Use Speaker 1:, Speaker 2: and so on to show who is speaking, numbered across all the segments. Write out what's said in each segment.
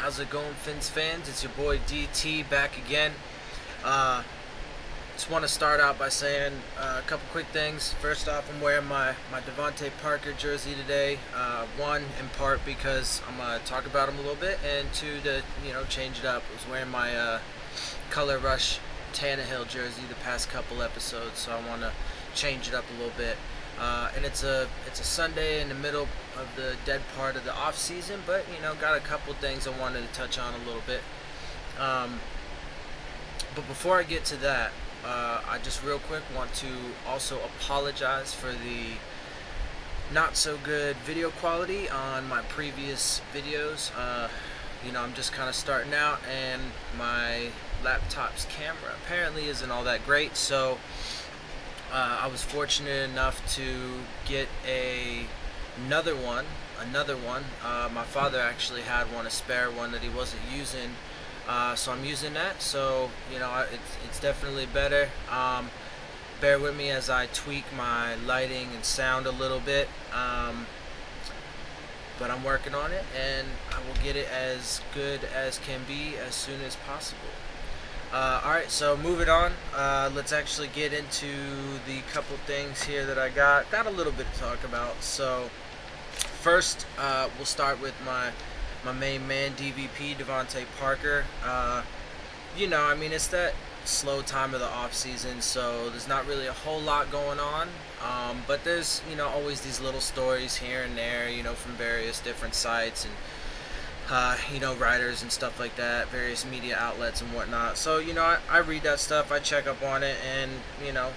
Speaker 1: How's it going, Fins fans? It's your boy DT back again. Just want to start out by saying a couple quick things. First off, I'm wearing my Devontae Parker jersey today. One, in part because I'm going to talk about him a little bit, and two, to change it up. I was wearing my Color Rush Tannehill jersey the past couple episodes, so I want to change it up a little bit. And it's a Sunday in the middle of the dead part of the off season, but got a couple things I wanted to touch on a little bit. But before I get to that, I just real quick want to also apologize for the not so good video quality on my previous videos. I'm just kind of starting out, and my laptop's camera apparently isn't all that great, so I was fortunate enough to get another one. My father actually had one, a spare one that he wasn't using, so I'm using that. So it's definitely better. Bear with me as I tweak my lighting and sound a little bit, but I'm working on it, and I will get it as good as can be as soon as possible. Alright, so moving on, let's actually get into the couple things here that I got a little bit to talk about. So first, we'll start with my main man, DVP, Devontae Parker. It's that slow time of the off season, so there's not really a whole lot going on, but there's always these little stories here and there, from various different sites and writers and stuff like that, various media outlets and whatnot. So, I read that stuff, I check up on it, and, I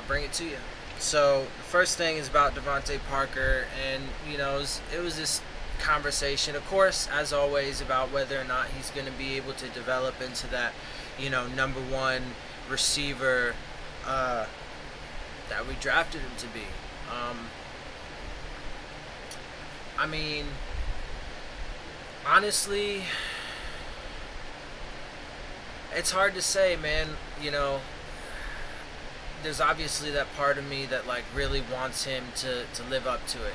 Speaker 1: bring it to you. So, the first thing is about Devontae Parker, and, it was this conversation, of course, as always, about whether or not he's going to be able to develop into that, number one receiver that we drafted him to be. Honestly, it's hard to say, man. There's obviously that part of me that really wants him to live up to it,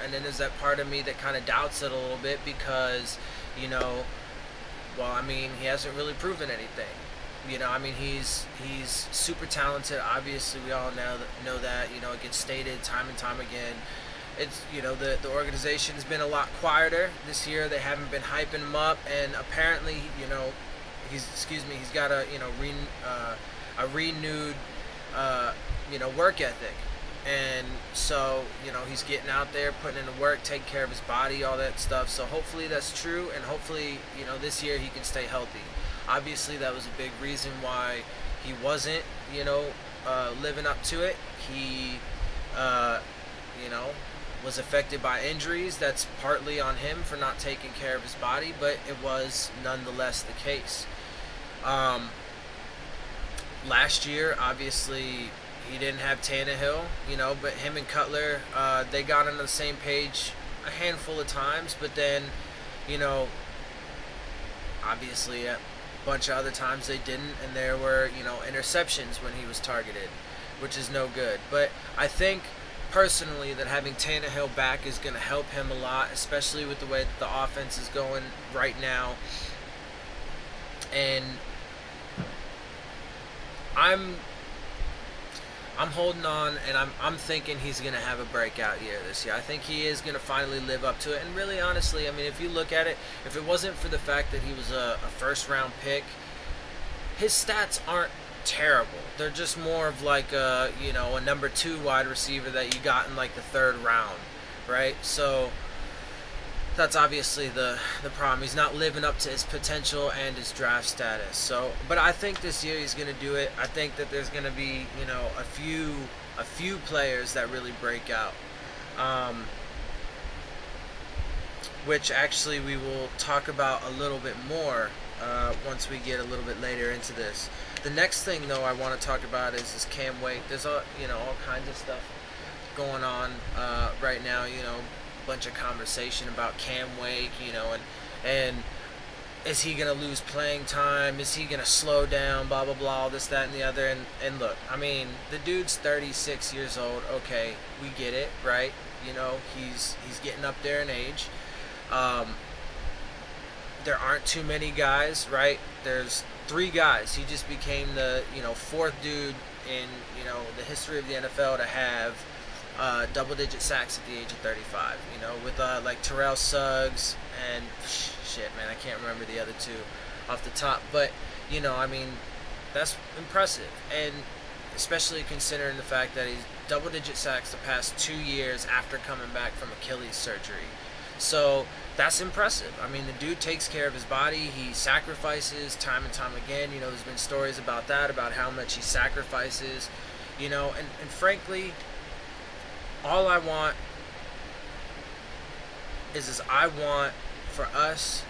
Speaker 1: and then there's that part of me that kind of doubts it a little bit because, he hasn't really proven anything. He's super talented. Obviously, we all know that. It gets stated time and time again. It's the organization's been a lot quieter this year. They haven't been hyping him up, and apparently he's got a renewed work ethic, and so he's getting out there, putting in the work, taking care of his body, all that stuff. So hopefully that's true, and hopefully this year he can stay healthy. Obviously that was a big reason why he wasn't living up to it. He was affected by injuries. That's partly on him for not taking care of his body, but it was nonetheless the case. Last year, obviously, he didn't have Tannehill, but him and Cutler, they got on the same page a handful of times, but then, obviously a bunch of other times they didn't, and there were, interceptions when he was targeted, which is no good. But I think personally that having Tannehill back is going to help him a lot, especially with the way that the offense is going right now. And I'm holding on, and I'm thinking he's going to have a breakout year this year. I think he is going to finally live up to it. And really, honestly, if you look at it, if it wasn't for the fact that he was a first-round pick, his stats aren't terrible. They're just more of a number 2 wide receiver that you got in the 3rd round, right? So that's obviously the problem. He's not living up to his potential and his draft status. So, but I think this year he's going to do it. I think that there's going to be a few players that really break out, which actually we will talk about a little bit more once we get a little bit later into this. The next thing, though, I want to talk about is this Cam Wake. There's all kinds of stuff going on right now. Bunch of conversation about Cam Wake, and is he gonna lose playing time? Is he gonna slow down? Blah blah blah. This, that, and the other. And look, the dude's 36 years old. Okay, we get it, right? He's getting up there in age. there aren't too many guys, right? There's 3 guys. He just became the, 4th dude in, the history of the NFL to have double-digit sacks at the age of 35. With like Terrell Suggs and shit, man, I can't remember the other 2 off the top, but I mean, that's impressive, and especially considering the fact that he's double-digit sacks the past 2 years after coming back from Achilles surgery. So that's impressive. I mean, the dude takes care of his body. He sacrifices time and time again. There's been stories about that, about how much he sacrifices. And frankly, all I want is I want for us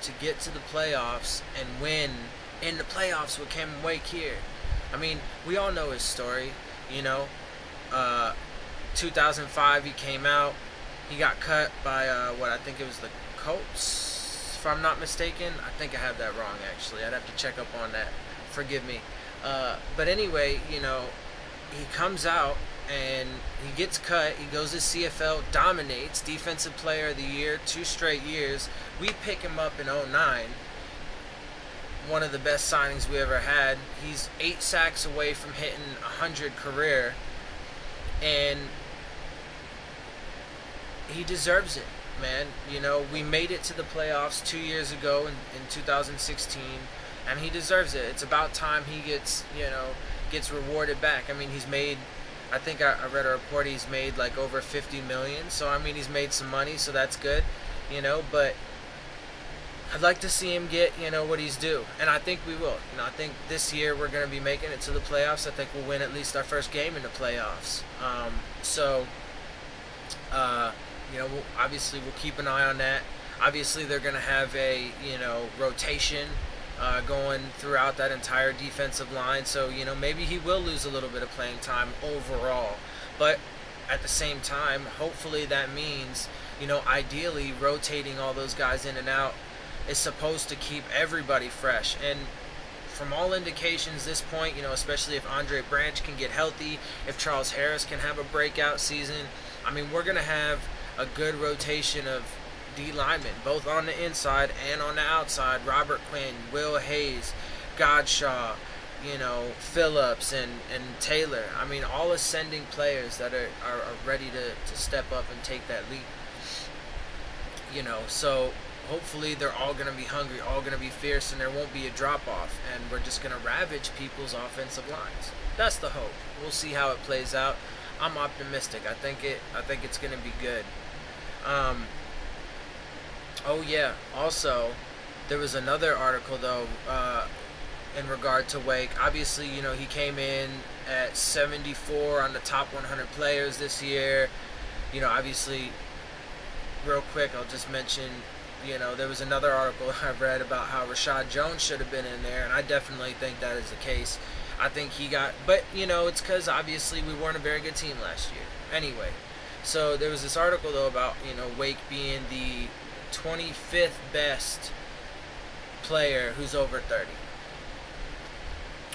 Speaker 1: to get to the playoffs and win in the playoffs with Cameron Wake here. I mean, we all know his story. 2005 he came out. He got cut by what I think it was the Colts, if I'm not mistaken. I think I have that wrong, actually. I'd have to check up on that. Forgive me. But anyway, he comes out and he gets cut. He goes to CFL, dominates, Defensive Player of the Year, 2 straight years. We pick him up in 2009. One of the best signings we ever had. He's 8 sacks away from hitting 100 career, and he deserves it, man. We made it to the playoffs 2 years ago in 2016, and he deserves it. It's about time he gets rewarded back. I mean, he's made, I think I read a report, he's made like over 50 million. So I mean, he's made some money, so that's good, but I'd like to see him get, what he's due, and I think we will. I think this year we're going to be making it to the playoffs. I think we'll win at least our first game in the playoffs. Obviously we'll keep an eye on that. Obviously they're going to have a, rotation going throughout that entire defensive line. So, maybe he will lose a little bit of playing time overall. But at the same time, hopefully that means, ideally rotating all those guys in and out is supposed to keep everybody fresh. And from all indications this point, especially if Andre Branch can get healthy, if Charles Harris can have a breakout season, I mean, we're going to have a good rotation of D linemen, both on the inside and on the outside. Robert Quinn, Will Hayes, Godshaw, Phillips and Taylor. I mean, all ascending players that are ready to step up and take that leap. So hopefully they're all going to be hungry, all going to be fierce, and there won't be a drop-off, and we're just going to ravage people's offensive lines. That's the hope. We'll see how it plays out. I'm optimistic. I think it's going to be good. Oh yeah, also there was another article though in regard to Wake. Obviously, he came in at 74 on the top 100 players this year. Obviously, real quick, I'll just mention, there was another article I read about how Rashad Jones should have been in there, and I definitely think that is the case. I think he got, but it's because obviously we weren't a very good team last year. Anyway, so there was this article though about Wake being the 25th best player who's over 30.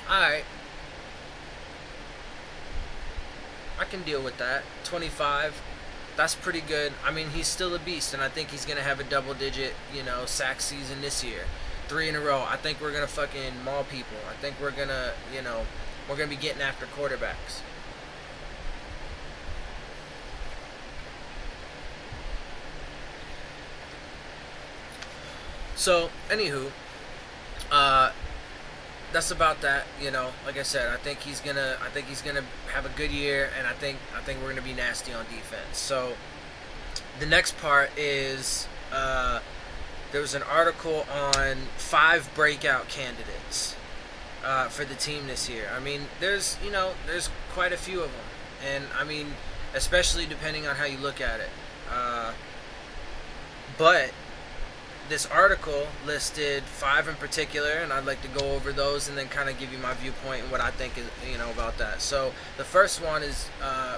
Speaker 1: Alright, I can deal with that. 25, that's pretty good. I mean, he's still a beast, and I think he's gonna have a double-digit, sack season this year. 3 in a row. I think we're gonna fucking maul people. I think we're gonna, we're gonna be getting after quarterbacks. So, anywho, that's about that. Like I said, I think he's gonna have a good year, and I think we're gonna be nasty on defense. So, the next part is there was an article on 5 breakout candidates for the team this year. I mean, there's quite a few of them, and I mean, especially depending on how you look at it. But this article listed 5 in particular, and I'd like to go over those and then kind of give you my viewpoint and what I think is, about that. So the first one is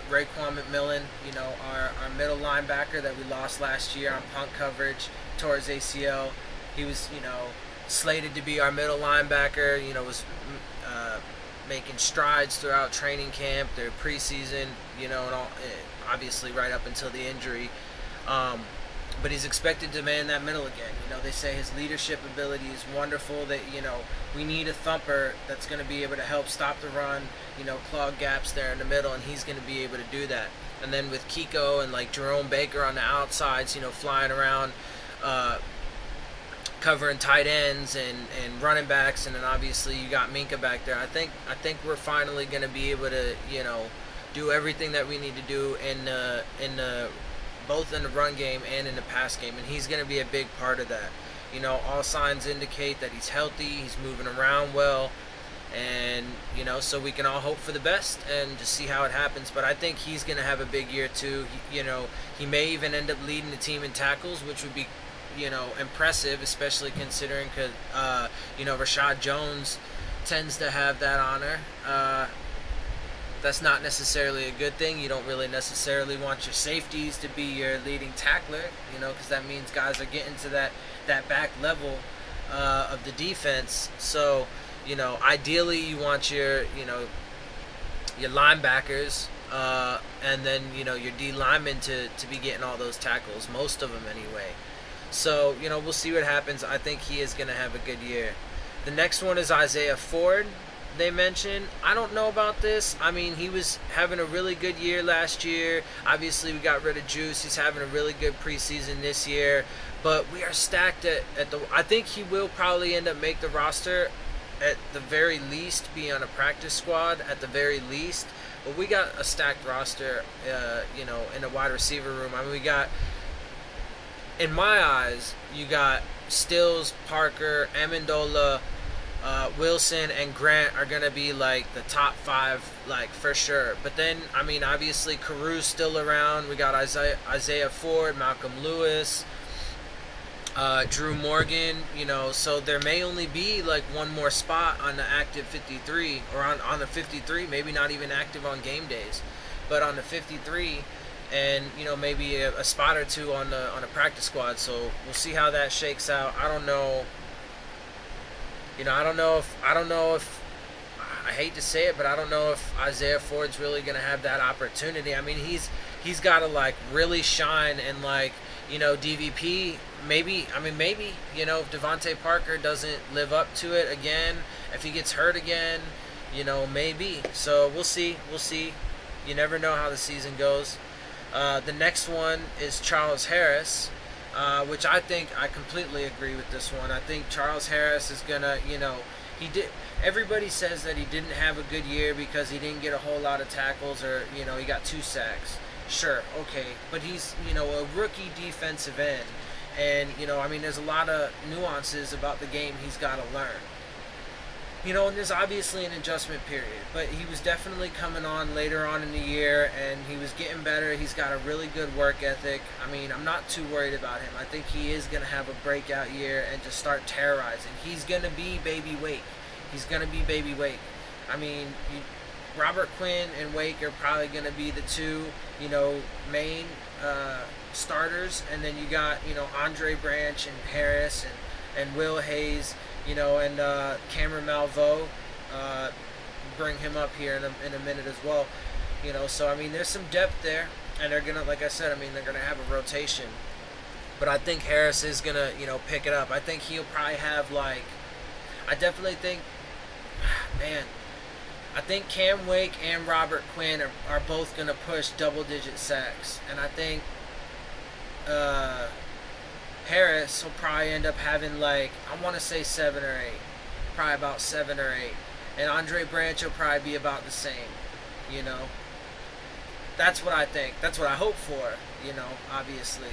Speaker 1: Raekwon McMillan, our middle linebacker that we lost last year on punt coverage towards ACL. He was, slated to be our middle linebacker, was making strides throughout training camp, their preseason, and all, obviously right up until the injury. but he's expected to man that middle again. They say his leadership ability is wonderful. That we need a thumper that's going to be able to help stop the run, clog gaps there in the middle, and he's going to be able to do that. And then with Kiko and like Jerome Baker on the outsides, flying around, covering tight ends and running backs, and then obviously you got Minka back there. I think we're finally going to be able to do everything that we need to do in the both in the run game and in the pass game, and he's going to be a big part of that. All signs indicate that he's healthy, he's moving around well, and so we can all hope for the best and just see how it happens. But I think he's going to have a big year too. He may even end up leading the team in tackles, which would be impressive, especially considering because Rashad Jones tends to have that honor. That's not necessarily a good thing. You don't really necessarily want your safeties to be your leading tackler, because that means guys are getting to that back level of the defense. So, ideally you want your linebackers and then, your D linemen to be getting all those tackles, most of them anyway. So, we'll see what happens. I think he is going to have a good year. The next one is Isaiah Ford. They mentioned, I don't know about this. I mean, he was having a really good year last year. Obviously, we got rid of Juice. He's having a really good preseason this year. But we are stacked at the... I think he will probably end up make the roster at the very least, be on a practice squad at the very least. But we got a stacked roster, in the wide receiver room. I mean, we got... In my eyes, you got Stills, Parker, Amendola, Wilson, and Grant are going to be like the top 5, like, for sure. But then, I mean, obviously Caru's still around. We got Isaiah Ford, Malcolm Lewis, Drew Morgan, so there may only be like one more spot on the active 53, or on the 53, maybe not even active on game days, but on the 53, and maybe a spot or two on a practice squad. So we'll see how that shakes out. I don't know. I don't know if I hate to say it, but I don't know if Isaiah Ford's really gonna have that opportunity. I mean, he's got to like really shine, and like DVP maybe. I mean, maybe if Devontae Parker doesn't live up to it again, if he gets hurt again, maybe. So we'll see. You never know how the season goes. The next one is Charles Harris. Which I think I completely agree with this one. I think Charles Harris is gonna, everybody says that he didn't have a good year because he didn't get a whole lot of tackles, or he got 2 sacks. Sure, okay, but he's a rookie defensive end, and I mean, there's a lot of nuances about the game he's got to learn. And there's obviously an adjustment period, but he was definitely coming on later on in the year, and he was getting better. He's got a really good work ethic. I mean, I'm not too worried about him. I think he is going to have a breakout year and just start terrorizing. He's going to be baby Wake. I mean, Robert Quinn and Wake are probably going to be the two, main starters, and then you got, Andre Branch and Harris and Will Hayes, and Cameron Malveaux, bring him up here in a minute as well. So I mean, there's some depth there, and they're gonna, like I said, I mean, they're gonna have a rotation. But I think Harris is gonna, pick it up. I think he'll probably have I definitely think, man, I think Cam Wake and Robert Quinn are both gonna push double-digit sacks, and I think Harris will probably end up having I want to say 7 or 8, probably about 7 or 8, and Andre Branch will probably be about the same. That's what I think. That's what I hope for. Obviously,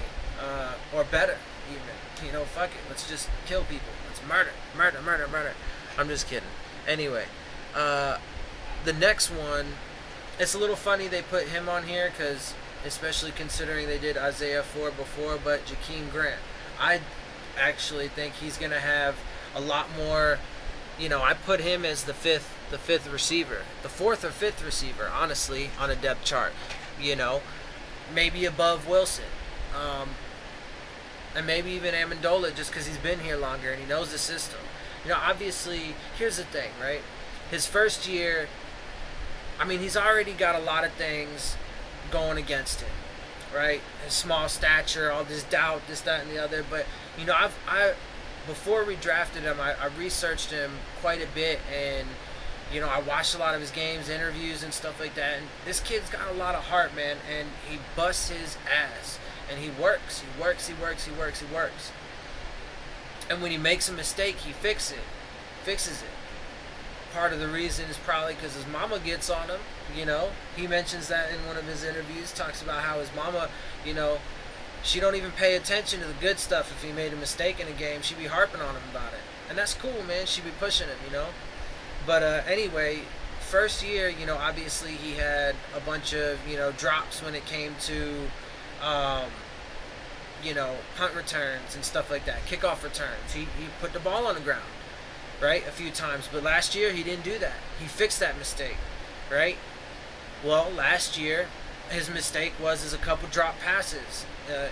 Speaker 1: or better even. Fuck it. Let's just kill people. Let's murder. I'm just kidding. Anyway, the next one, it's a little funny they put him on here because, especially considering they did Isaiah Ford before, but Jakeem Grant. I actually think he's going to have a lot more, I put him as the fifth receiver, the 4th or 5th receiver, honestly, on a depth chart, maybe above Wilson, and maybe even Amendola, just because he's been here longer and he knows the system. Obviously, here's the thing, right? His first year, I mean, he's already got a lot of things going against him. right? His small stature, all this doubt, this, that, and the other. But you know, I before we drafted him, I researched him quite a bit, and you know, I watched a lot of his games, interviews, and stuff like that. And this kid's got a lot of heart, man, and he busts his ass, and he works, he works, he works, he works, he works. And when he makes a mistake, he fixes it. Part of the reason is probably because his mama gets on him. You know, he mentions that in one of his interviews. Talks about how his mama, you know, she don't even pay attention to the good stuff. If he made a mistake in a game, she'd be harping on him about it, and that's cool, man. She'd be pushing him, you know. But anyway, first year, you know, obviously he had a bunch of, you know, drops when it came to, you know, punt returns and stuff like that, kickoff returns. He put the ball on the ground, right, a few times. But last year he didn't do that. He fixed that mistake, right? Well, last year his mistake was a couple drop passes,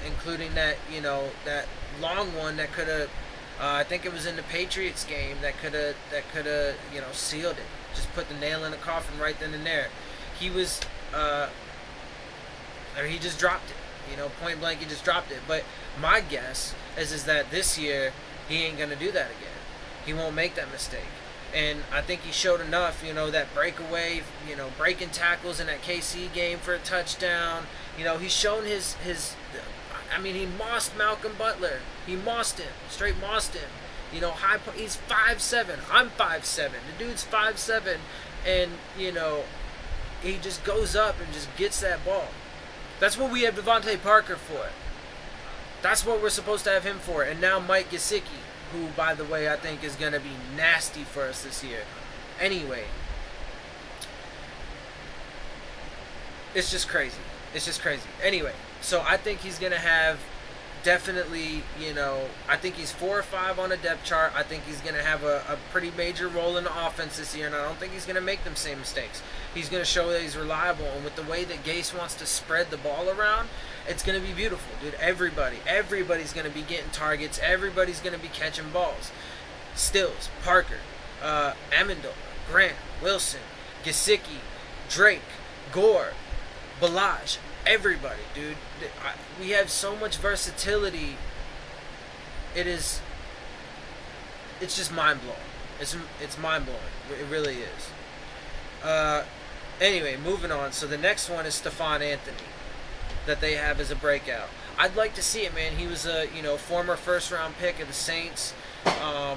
Speaker 1: including that, you know, that long one that could have, I think it was in the Patriots game, that could have, you know, sealed it. Just put the nail in the coffin right then and there. He was, or he just dropped it. You know, point blank, he just dropped it. But my guess is that this year he ain't gonna do that again. He won't make that mistake. And I think he showed enough, you know, that breakaway, you know, breaking tackles in that KC game for a touchdown. You know, he's shown his I mean, he mossed Malcolm Butler. He mossed him, straight mossed him. You know, he's 5'7". I'm 5'7". The dude's 5'7", and you know, he just goes up and just gets that ball. That's what we have Devontae Parker for. That's what we're supposed to have him for. And now Mike Gesicki, who, by the way, I think is going to be nasty for us this year. Anyway, it's just crazy. It's just crazy. Anyway, so I think he's going to have definitely, you know, I think he's 4 or 5 on the depth chart. I think he's going to have a pretty major role in the offense this year, and I don't think he's going to make them same mistakes. He's going to show that he's reliable, and with the way that Gase wants to spread the ball around, it's going to be beautiful, dude. Everybody's going to be getting targets. Everybody's going to be catching balls. Stills, Parker, Amendola, Grant, Wilson, Gesicki, Drake, Gore, Balaj, everybody, dude. We have so much versatility. It's just mind-blowing. It's mind-blowing. It really is. Anyway, moving on. So the next one is Stephon Anthony that they have as a breakout. I'd like to see it, man. He was a, you know, former first-round pick of the Saints. I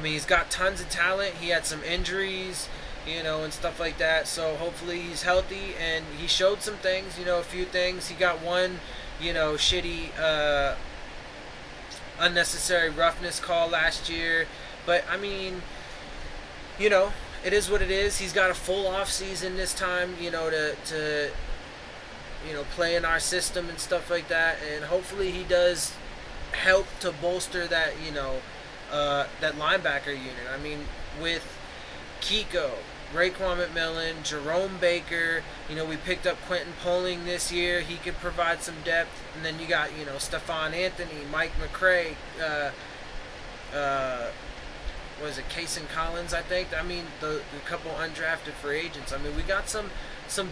Speaker 1: mean, he's got tons of talent. He had some injuries, you know, and stuff like that. So hopefully he's healthy, and he showed some things, you know, a few things. He got one, you know, shitty, unnecessary roughness call last year. But, I mean, you know, it is what it is. He's got a full off season this time, you know, to you know, play in our system and stuff like that. And hopefully he does help to bolster that, you know, that linebacker unit. I mean, with Kiko, Raekwon McMillan, Jerome Baker, you know, we picked up Quentin Poling this year. He could provide some depth. And then you got, you know, Stephon Anthony, Mike McCray, what is it, Kason Collins, I think. I mean, the couple undrafted free agents. I mean, we got some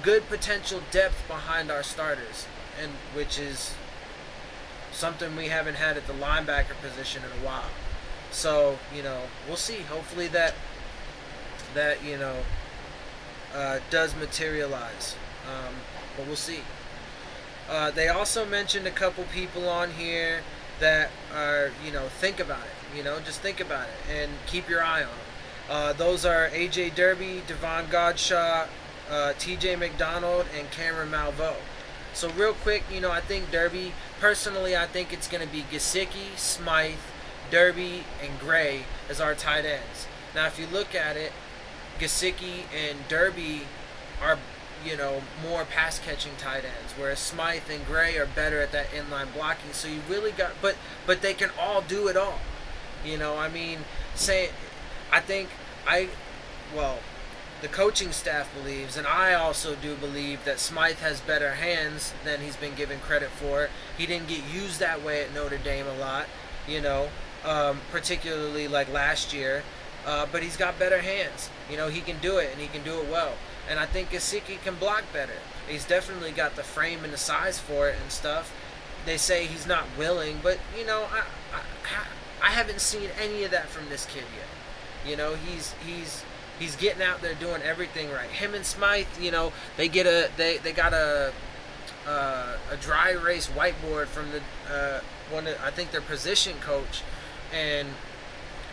Speaker 1: good potential depth behind our starters, and which is something we haven't had at the linebacker position in a while. So, you know, we'll see. Hopefully that you know, does materialize. But we'll see. They also mentioned a couple people on here that are, you know, think about it. You know, just think about it and keep your eye on them. Those are A.J. Derby, Devon Godshaw, T.J. McDonald, and Cameron Malveaux. So real quick, you know, I think Derby, personally, I think it's going to be Gesicki, Smythe, Derby, and Gray as our tight ends. Now, if you look at it, Gesicki and Derby are, you know, more pass-catching tight ends, whereas Smythe and Gray are better at that inline blocking. So you really got, but they can all do it all. You know, I mean, the coaching staff believes, and I also do believe, that Smythe has better hands than he's been given credit for. He didn't get used that way at Notre Dame a lot, you know, particularly like last year. But he's got better hands. You know, he can do it, and he can do it well. and I think Gesicki can block better. He's definitely got the frame and the size for it and stuff. They say he's not willing, but you know, I haven't seen any of that from this kid yet. You know, he's getting out there doing everything right. Him and Smythe, you know, they got a dry erase whiteboard from the I think their position coach, and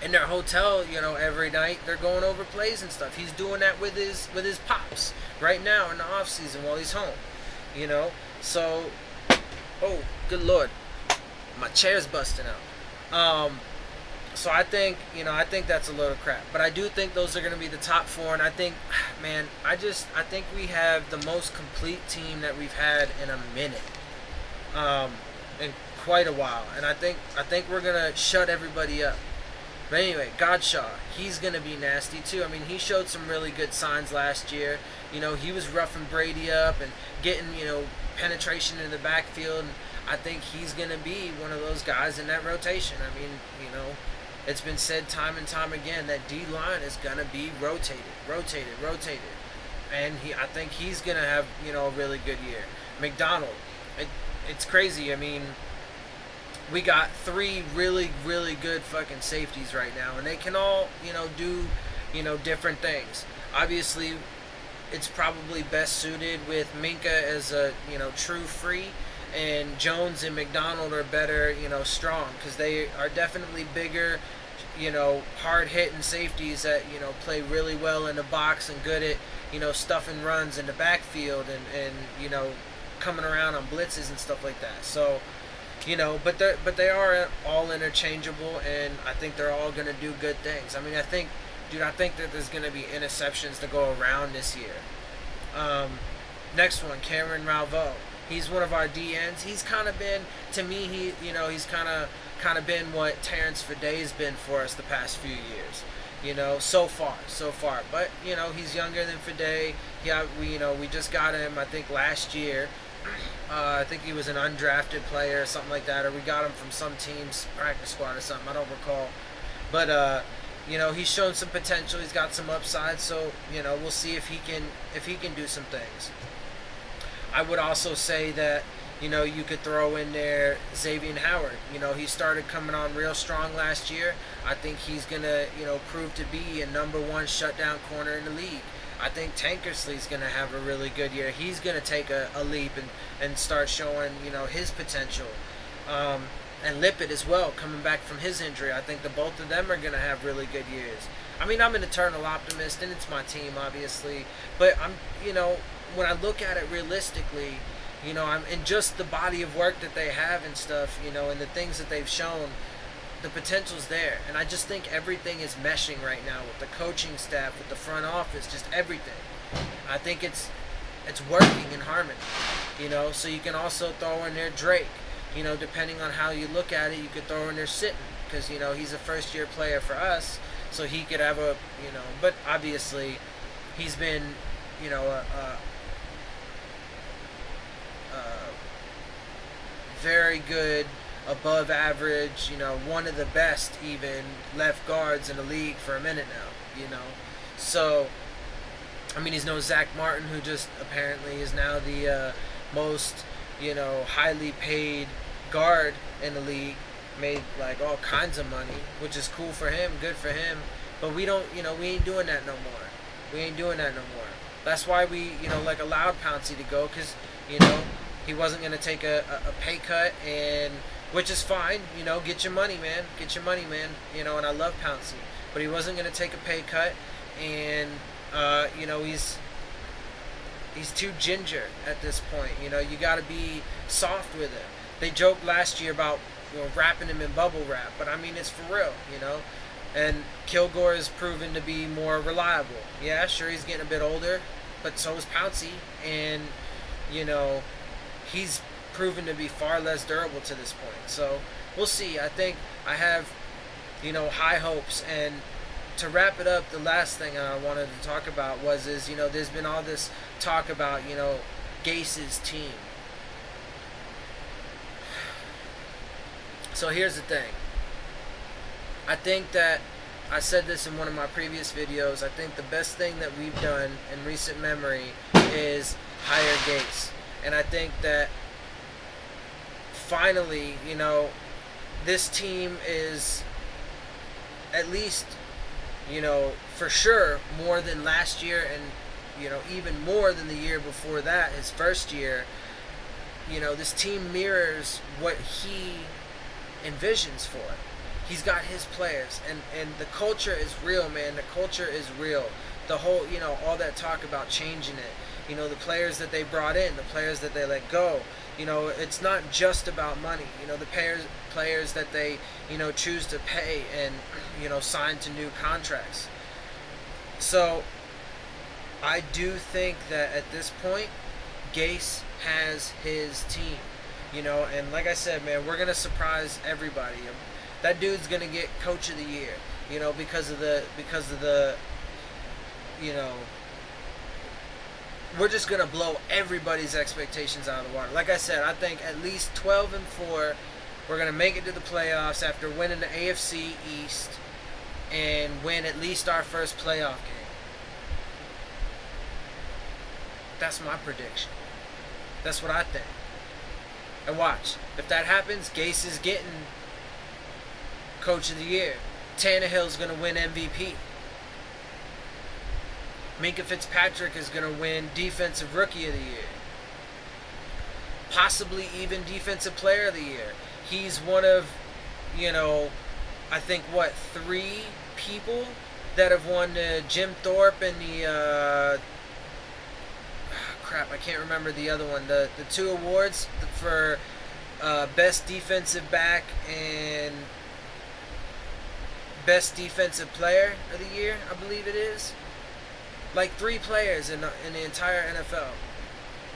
Speaker 1: in their hotel, you know, every night they're going over plays and stuff. He's doing that with his pops right now in the off season while he's home. You know, so oh, good lord, my chair's busting out. So I think, you know, I think that's a load of crap. But I do think those are going to be the top four, and I think, man, I think we have the most complete team that we've had in a minute, in quite a while, and I think we're gonna shut everybody up. But anyway, Godshaw, he's going to be nasty too. I mean, he showed some really good signs last year. You know, he was roughing Brady up and getting, you know, penetration in the backfield. And I think he's going to be one of those guys in that rotation. I mean, you know, it's been said time and time again that D-line is going to be rotated. And I think he's going to have, you know, a really good year. McDonald, it's crazy. I mean, we got three really, really good fucking safeties right now, and they can all, you know, do, you know, different things. Obviously, it's probably best suited with Minka as a, you know, true free, and Jones and McDonald are better, you know, strong, because they are definitely bigger, you know, hard-hitting safeties that, you know, play really well in the box and good at, you know, stuffing runs in the backfield and you know, coming around on blitzes and stuff like that. So, you know, but they are all interchangeable, and I think they're all going to do good things. I mean, I think that there's going to be interceptions to go around this year. Next one, Cameron Ralvo. He's one of our DNs. He's kind of been, to me, he's kind of been what Terrence Faday's been for us the past few years. You know, so far. But, you know, he's younger than Faday. Yeah, we just got him, I think, last year. I think he was an undrafted player or something like that, or we got him from some team's practice squad or something. I don't recall. But you know, he's shown some potential. He's got some upside. So, you know, we'll see if he can do some things. I would also say that, you know, you could throw in there Xavier Howard. You know, he started coming on real strong last year. I think he's gonna, you know, prove to be a #1 shutdown corner in the league. I think Tankersley's going to have a really good year. He's going to take a leap and start showing, you know, his potential. And Lippett as well, coming back from his injury. I think the both of them are going to have really good years. I mean, I'm an eternal optimist, and it's my team, obviously. But you know, when I look at it realistically, you know, I'm in just the body of work that they have and stuff, you know, and the things that they've shown, the potential's there, and I just think everything is meshing right now with the coaching staff, with the front office, just everything. I think it's working in harmony, you know. So you can also throw in there Drake, you know, depending on how you look at it. You could throw in there Sitton, because, you know, he's a first-year player for us, so he could have a, you know, but obviously he's been, you know, a very good, above average, you know, one of the best even left guards in the league for a minute now, you know. So, I mean, he's no Zach Martin, who just apparently is now the most, you know, highly paid guard in the league, made like all kinds of money, which is cool for him, good for him. But we don't, you know, we ain't doing that no more. That's why we, you know, like allowed Pouncey to go, because, you know, he wasn't going to take a pay cut, and which is fine, you know, get your money, man, you know, and I love Pouncey, but he wasn't going to take a pay cut, and, you know, he's too ginger at this point, you know. You got to be soft with him. They joked last year about, you know, wrapping him in bubble wrap, but I mean, it's for real, you know, and Kilgore has proven to be more reliable. Yeah, sure, he's getting a bit older, but so is Pouncey, and, you know, he's proven to be far less durable to this point. So we'll see. I think I have, you know, high hopes. And to wrap it up, the last thing I wanted to talk about is, you know, there's been all this talk about, you know, Gase's team. So here's the thing. I think that I said this in one of my previous videos. I think the best thing that we've done in recent memory is hire Gase. And I think that finally, you know, this team is at least, you know, for sure more than last year, and, you know, even more than the year before that, his first year. You know, this team mirrors what he envisions for it. He's got his players, and the culture is real, man. The culture is real. The whole, you know, all that talk about changing it. You know, the players that they brought in, the players that they let go. You know, it's not just about money. You know, the players that they, you know, choose to pay and, you know, sign to new contracts. So, I do think that at this point, Gase has his team. You know, and like I said, man, we're gonna surprise everybody. That dude's gonna get Coach of the Year. You know, because of the you know, we're just gonna blow everybody's expectations out of the water. Like I said, I think at least 12-4. We're gonna make it to the playoffs after winning the AFC East and win at least our first playoff game. That's my prediction. That's what I think. And watch, if that happens, Gase is getting Coach of the Year. Tannehill's going to win MVP. Minkah Fitzpatrick is going to win Defensive Rookie of the Year. Possibly even Defensive Player of the Year. He's one of, you know, I think, what, 3 people that have won the Jim Thorpe and the, crap, I can't remember the other one. The 2 awards for Best Defensive Back and Best Defensive Player of the Year, I believe it is. Like 3 players in the entire NFL.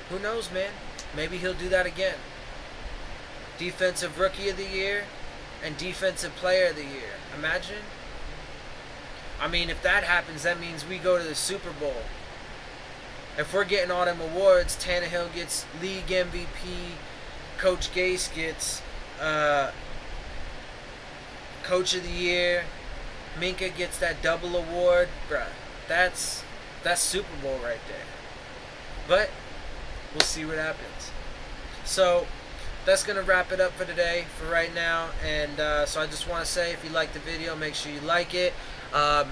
Speaker 1: Who knows, man? Maybe he'll do that again. Defensive Rookie of the Year and Defensive Player of the Year. Imagine. I mean, if that happens, that means we go to the Super Bowl. If we're getting all them awards, Tannehill gets League MVP, Coach Gase gets Coach of the Year, Minkah gets that double award, bruh. That's Super Bowl right there. But we'll see what happens. So that's gonna wrap it up for today, for right now. And so I just want to say, if you like the video, make sure you like it.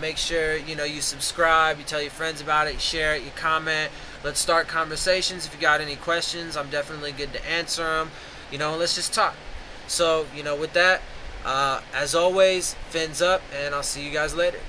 Speaker 1: Make sure, you know, you subscribe, you tell your friends about it, you share it, you comment. Let's start conversations. If you got any questions, I'm definitely good to answer them. You know, let's just talk. So, you know, with that, as always, fins up, and I'll see you guys later.